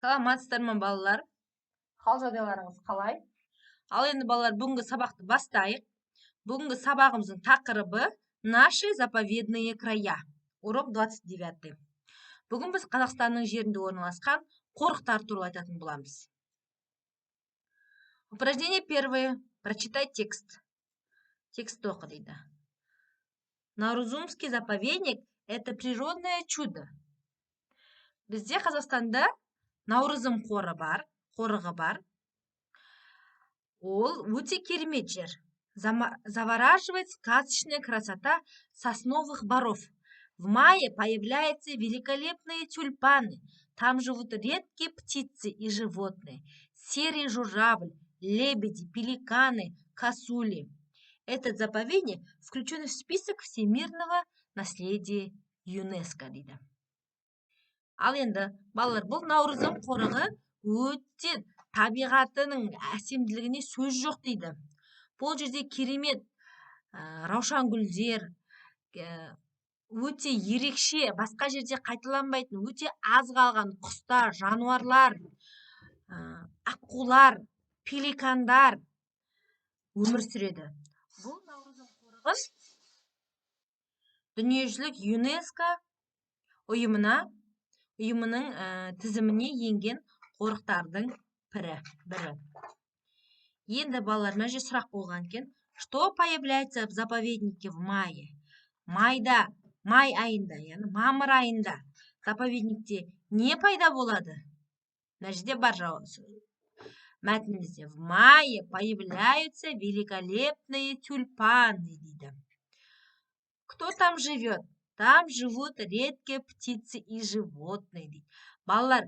Саламатсыздар ма балалар? Қал жағдайларыңыз қалай? Ал енді балалар, бүгінгі сабақты бастайық. Бүгінгі сабағымыздың тақырыбы «Наши заповедные края». Урок 29. Бүгін біз Қазақстанның жерінде орналасқан қорықтар туралы айтатын боламыз. Упражнение первое. Прочитай текст. Текстті оқы дейді. Наурызумский заповедник – это природное чудо. Бізде Қазақстанда Наурызым қорығы бар. Ол өте керемет жер. Завораживает сказочная красота сосновых боров. В мае появляются великолепные тюльпаны. Там живут редкие птицы и животные. Серый журавль, лебеди, пеликаны, косули. Этот заповедник включен в список всемирного наследия ЮНЕСКО дейді. Ал енді, балалар, бұл Наурызым қорығы өте табиғатының әсемділігіне сөз жоқ дейді. Бұл жерде керемет раушан гүлдер, өте ерекше, басқа жерде қайталанбайтын, өте аз қалған құстар, жануарлар, аққулар, пеликандар өмір сүреді. Бұл Наурызым қорығы дүниежүзілік ЮНЕСКО ұйымының тізіміне енген қорықтардың бірі. Енді балалар, мына жерде сұрақ болған екен. Что появляется в заповеднике в мае? Май айында, яғни мамыр айында заповедникте не пайда болады? Мына жерде бар жауап. Мәтінімізде в мае появляются великолепные тюльпаны дейді. Кто там живет? Там живут редкие птицы и животные дейді. Балалар,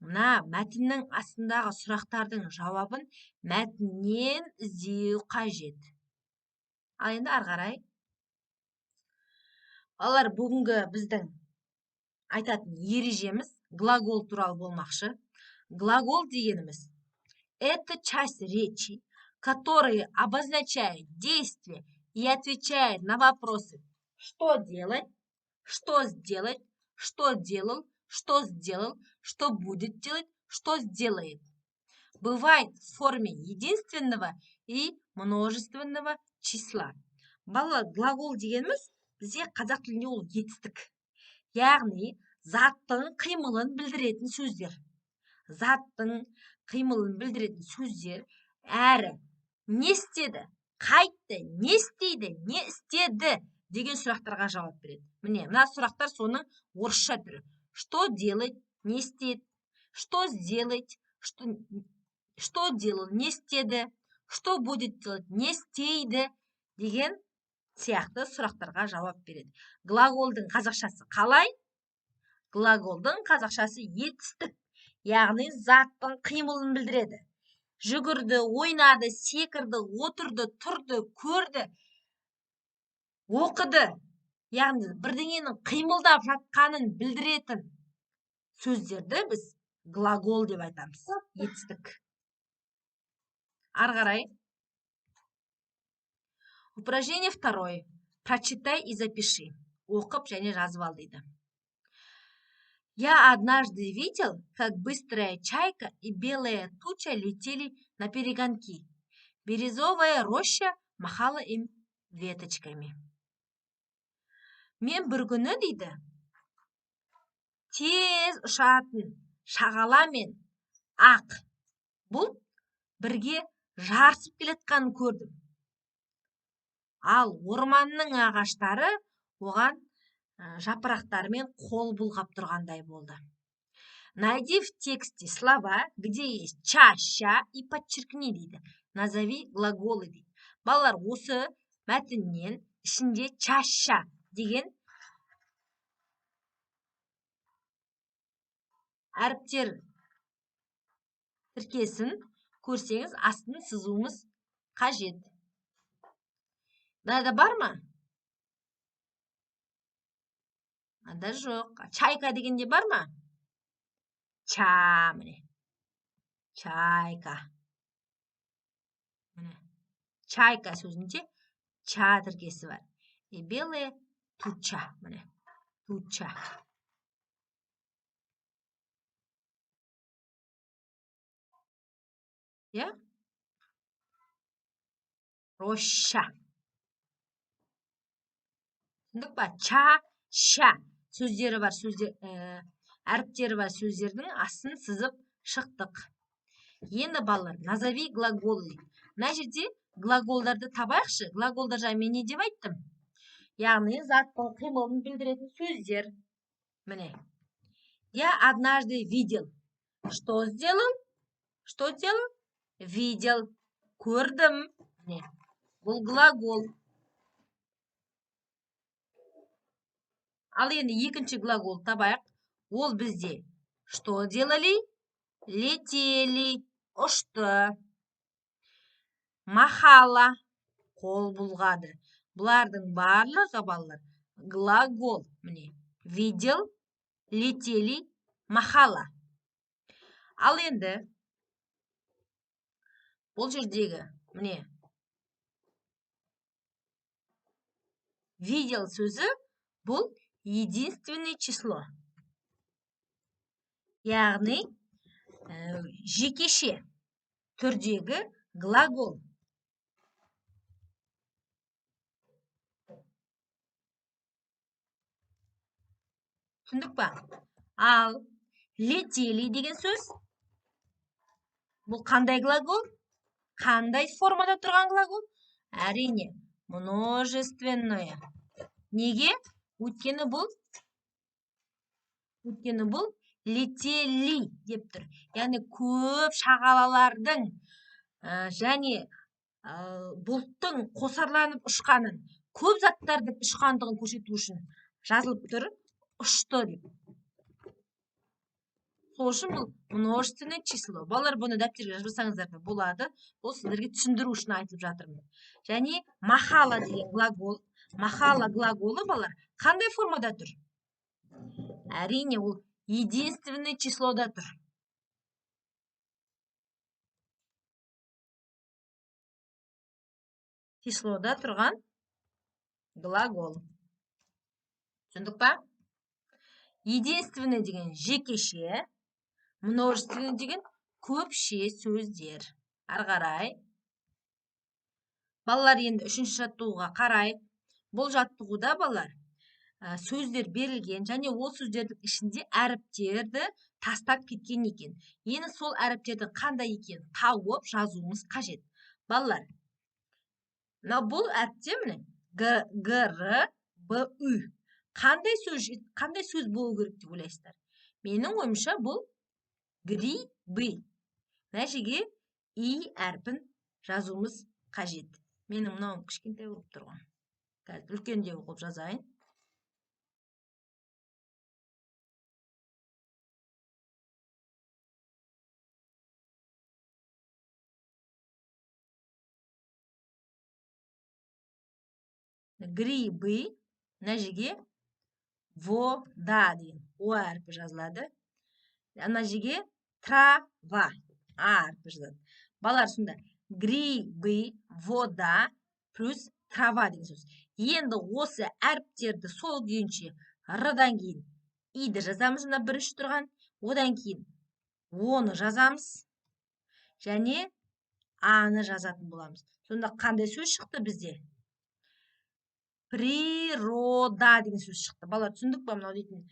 мына мәтіннің астындағы сұрақтардың жауабын мәтіннен іздеу қажет. Ал енді ары қарай. Балалар, бүгінгі біздің айтатын ережеміз глагол туралы болмақшы. Глагол дегеніміз это часть речи, которая обозначает действие и отвечает на вопросы что делать, что сделать, что делал, что сделал, что будет делать, что сделает. Бывает в форме единственного и множественного числа. Балалар, глагол дегеніміз бізде қазақ тілінде ол етістік. Яғни, заттың қимылын білдіретін сөздер. Заттың қимылын білдіретін сөздер әрі не істеді, қайтты, не істейді, не істеді деген сұрақтарға жауап береді. Міне, мына сұрақтар соның орысша түрі. Что делать, не істеді, что сделать, что делал, не істеді, что будет делать, не істейді деген сияқты сұрақтарға жауап береді. Глаголдың қазақшасы қалай? Глаголдың қазақшасы етістік, яғни заттың қимылын білдіреді. Жүгірді, ойнады, секірді, отырды, тұрды, көрді, оқыды. Яғни бірдеңенің қимылдап жатқанын білдіретін сөздерді біз глагол деп айтамыз. Етістік. Ары қарай. Упражнение второе. Прочитай и запиши. Оқып және жазып ал дейді. Я однажды видел, как быстрая чайка и белая туча летели на перегонки. Березовая роща махала им веточками. Мен бір күні дейді, тез ұшатын шағала мен ақ бұлт бірге жарысып келетқанын көрдім. Ал орманның ағаштары оған жапырақтарымен қол бұлғап тұрғандай болды. Найди в тексте слова, где есть чаща и подчеркни дейді. Назови глаголы дейді. Балалар, осы мәтіннен ішінде чаща деген әріптер тіркесін көрсеңіз, астын сызуымыз қажет. Мынада бар ма? Мынада жоқ. Чайка дегенде бар ма? Ча, міне. Чайка. Міне. Чайка сөзінде ча тіркесі бар. И белая туча, міне. Туча. иә, роща. түсіндік па? Ча, ша сөздері бар, әріптері бар сөздердің астын сызып шықтық. Енді балалар, назови глаголы. Мына жерде глаголдарды табайықшы. Глаголдар жайында мен не деп айттым? Яғни заттың қимылын білдіретін сөздер. Міне. Я однажды видел. Что сделал? Что сделал? Видел. Көрдім. Міне. Бұл глагол. Ал енді екінші глагол табайық. Ол бізде что делали? Летели. Ұшты. Махала. Қол бұлғады. Бұлардың барлығы балалар глагол. Міне. Видел, летели, махала. Ал енді бұл жердегі міне видел сөзі бұл единственный число. Яғни жекеше түрдегі глагол. Түсіндік па? Ал летели деген сөз бұл қандай глагол? Қандай формада тұрған глагол? Әрине, множественное. Неге? Өйткені бұл летели деп тұр. Яғни көп шағалалардың және бұлттың қосарланып ұшқанын, көп заттардың ұшқандығын көрсету үшін жазылып тұр, ұшты деп. Сол үшін бұл множественное число. Балалар, бұны дәптерге жазбасаңыздар да болады. Бұл сіздерге түсіндіру үшін айтып жатырмын. Және махала деген глагол. Махала глаголы балалар қандай формада тұр? Әрине, ол единственное числода тұр. Числода тұрған глагол. Түсіндік па? Единственный деген жекеше, множественный деген көпше сөздер. Арғарай. Балалар, енді үшінші жаттығуға қарай. Бұл жаттығуда балалар сөздер берілген, және ол сөздердің ішінде әріптерді тастап кеткен екен. Енді сол әріптердің қандай екен тауып жазуымыз қажет. Балалар, бұл әріптер міне Г, Р, Б, Ү. Қандай сөз болу керек деп ойлайсыздар? Менің ойымша бұл грибы. Мына жерге и әрпін жазуымыз қажет. Менің мынауым кішкентай болып тұрған. Қазір үлкендеу қылып жазайын. Грибы. Мына жерге вода деген о әрпі жазылады. Ана жерге трава әрпі жазылады. Балалар, сонда грибы, вода плюс трава деген сөз. Енді осы әріптерді сол күйінше р-дан кейін и-ді жазамыз, мына бірінші тұрған. Одан кейін оны жазамыз және а-ны жазатын боламыз. Сонда қандай сөз шықты бізде? Природа деген сөз шықты. Балалар, түсіндік па мынау дейтін?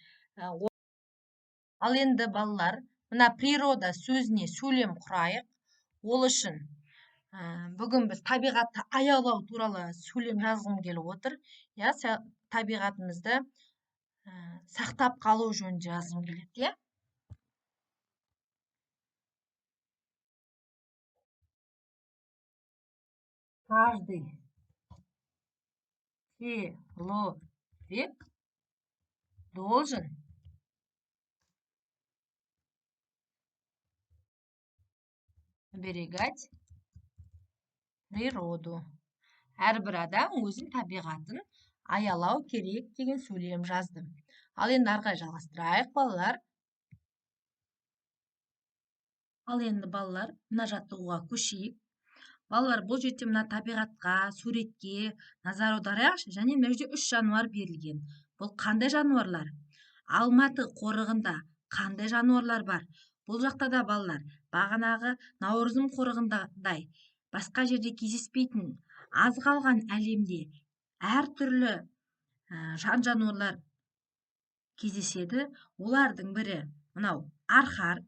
Ал енді балалар, мына природа сөзіне сөйлем құрайық. Ол үшін бүгін біз табиғатты аялау туралы сөйлем жазғым келіп отыр. Табиғатымызды сақтап қалу жөнінде жазғым келеді. Каждый человек должен оберегать природу. Әрбір адам өзін табиғатын аялау керек деген сөйлем жаздым. Ал енді ары қарай жалғастырайық, балалар. Ал енді балалар, мына жаттығуға көшейік. Балалар, бұл жерде мына табиғатқа, суретке назар аударайықшы. Және мына жерде 3 жануар берілген. Бұл қандай жануарлар? Алматы қорығында қандай жануарлар бар? Бұл жақта да балалар бағанағы Наурызым қорығындай басқа жерде кездеспейтін аз қалған әлемде әртүрлі жан жануарлар кездеседі. Олардың бірі мынау арқар,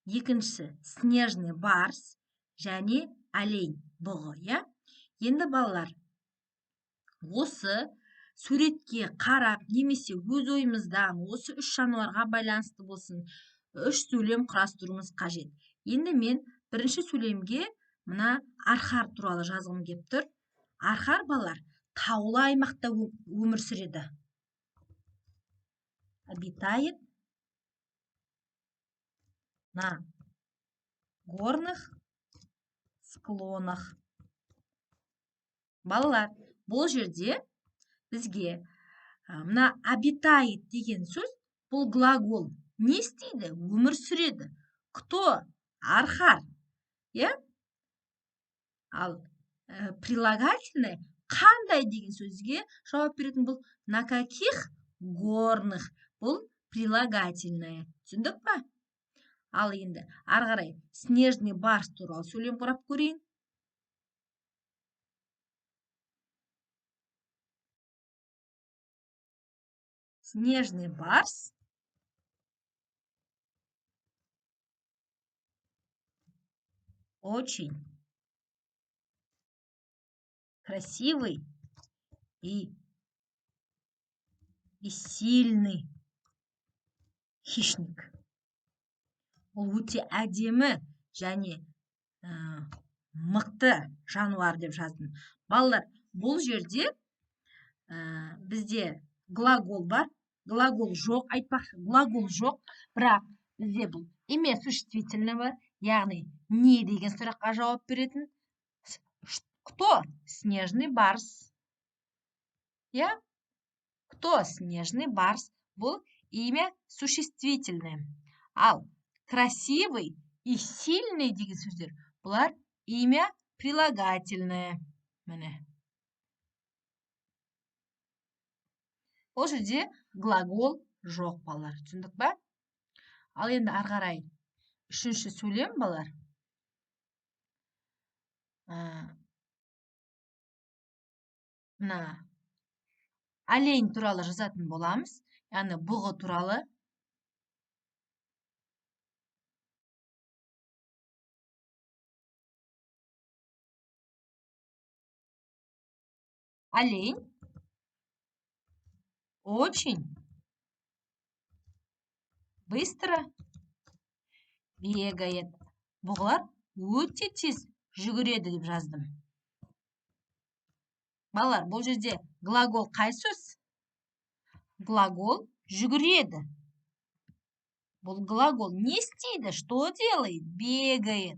екіншісі снежный барс және олень бұғы, иә? Енді балалар, осы суретке қарап немесе өз ойымыздан осы үш жануарға байланысты болсын, үш сөйлем құрастыруымыз қажет. Енді мен бірінші сөйлемге мына арқар туралы жазғым келіп тұр. Арқар балалар таулы аймақта өмір сүреді. Обитает на горных склонах. Балалар, бұл жерде бізге мына обитает деген сөз, бұл глагол. Не істейді? Өмір сүреді. Кто? Арқар. Иә? Ал прилагательное қандай деген сөзге жауап беретін бұл на каких горных. Бұл прилагательное. Түсіндік па? Ал енді ары қарай снежный барс туралы сөйлем құрап көрейін. Снежный барс очень красивый и сильный хищник. Ол өте әдемі және мықты жануар деп жаздым. Балалар, бұл жерде бізде глагол бар. Глагол жоқ, айтпақшы, глагол жоқ, бірақ бізде бұл имя существительное бар, яғни не деген сұраққа жауап беретін. Кто? Снежный барс. Я? Кто? Снежный барс. Бұл имя существительное. Ал красивый и сильный деген сөздер, бұлар имя прилагательное. Міне. Ол жерде глагол жоқ, балалар. Түсіндік ба? Ал енді ары қарай үшінші сөйлем, балалар. Мына олень туралы жазатын боламыз. Яғни бұғы туралы. Олень очень быстро бегает. Бұғылар өте тез жүгіреді деп жаздым. Балалар, бұл жерде глагол қай сөз? Глагол жүгіреді. Бұл глагол не істейді? Что делает? Бегает.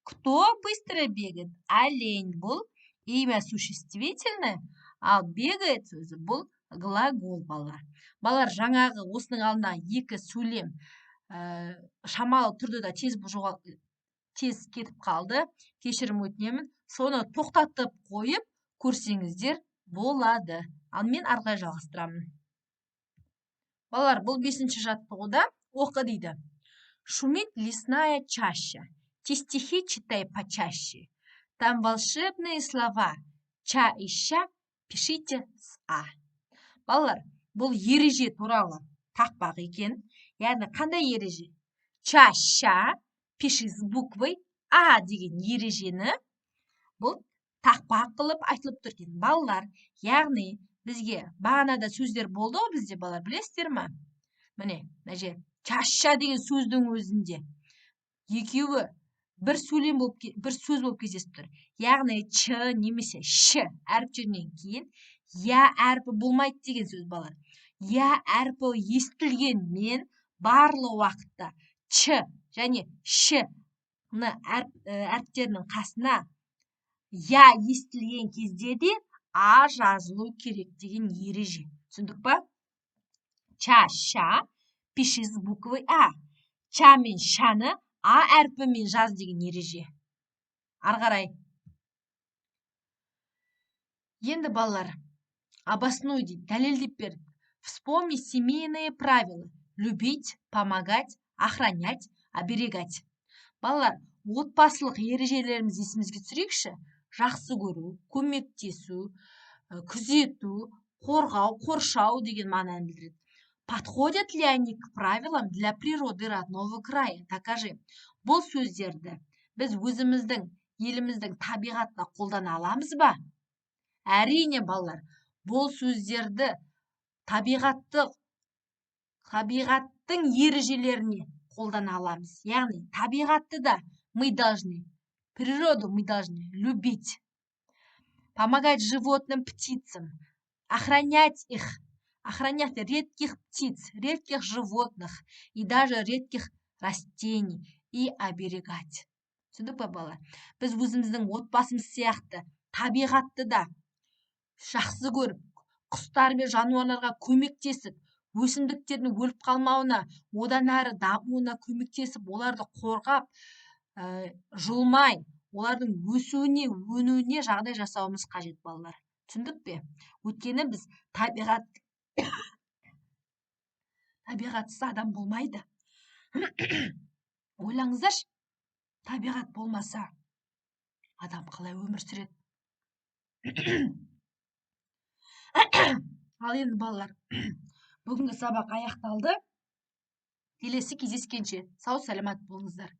Кто быстро бегает? Олень. Бұл имя существительное, ал бегает сөзі бұл глагол, балалар. Балалар, жаңағы осының алдына екі сөйлем шамалы тұрды да тез кетіп қалды. Кешірім өтінемін. Соны тоқтатып қойып көрсеңіздер болады. Ал мен арқай жалғастырамын. Балалар, бұл 5-ші жаттығуда оқы дейді. Шумит лесная чаща. Те стихи читай почаще. Там волшебные слова. Ча и ща пишите с А. Балалар, бұл ереже туралы тақпақ екен. Яғни қандай ереже? Ча, ща, пиши с буквой А деген ережені бұл тақпақ қылып айтылып тұр екен. Балалар, яғни бізге бағанада сөздер болды ғой бізде, балалар, білесіздер ме? Міне, чаща деген сөздің өзінде екеуі бір сөз болып кездесіп тұр. Яғни ч немесе ш әріптерінен кейін я әрпі болмайды деген сөз, балалар. Я әрпі естілгенмен барлық уақытта ч және ш әріптерінің қасына я естілген кезде де А жазылу керек деген ереже. Түсіндік па? Ча, ша, пиши с буквой А. Ча мен шаны А әрпімен жаз деген ереже. Ары қарай. Енді балалар, обоснуй дейді, дәлелдеп берді. Вспомни семейные правила. Любить, помогать, охранять, оберегать. Балалар, отбасылық ережелерімізді есімізге түсірейікші. Жақсы көру, көмектесу, күзету, қорғау, қоршау деген мағынаны білдіреді. Подходят ли они к правилам для природы родного края? Докажи. Бұл сөздерді біз өзіміздің еліміздің табиғатына қолдана аламыз ба? Әрине, балалар, бұл сөздерді табиғаттың ережелеріне қолдана аламыз. Яғни, табиғатты да природу мы должны любить. Помогать животным, птицам, охранять редких птиц, редких животных и даже редких растений и оберегать. Түсіндік па, бала? Біз өзіміздің отбасымыз сияқты табиғатты да жақсы көріп, құстар мен жануарларға көмектесіп, өсімдіктердің өліп қалмауына, одан әрі дамуына көмектесіп, оларды қорғап, жұлмай, олардың өсуіне, өнуіне жағдай жасауымыз қажет, балалар. Түсіндік пе? Өйткені біз табиғатсыз адам болмайды. Ойлаңыздаршы, табиғат болмаса, адам қалай өмір сүреді? Ал енді, балалар, бүгінгі сабақ аяқталды. Келесі кездескенше сау саламат болыңыздар.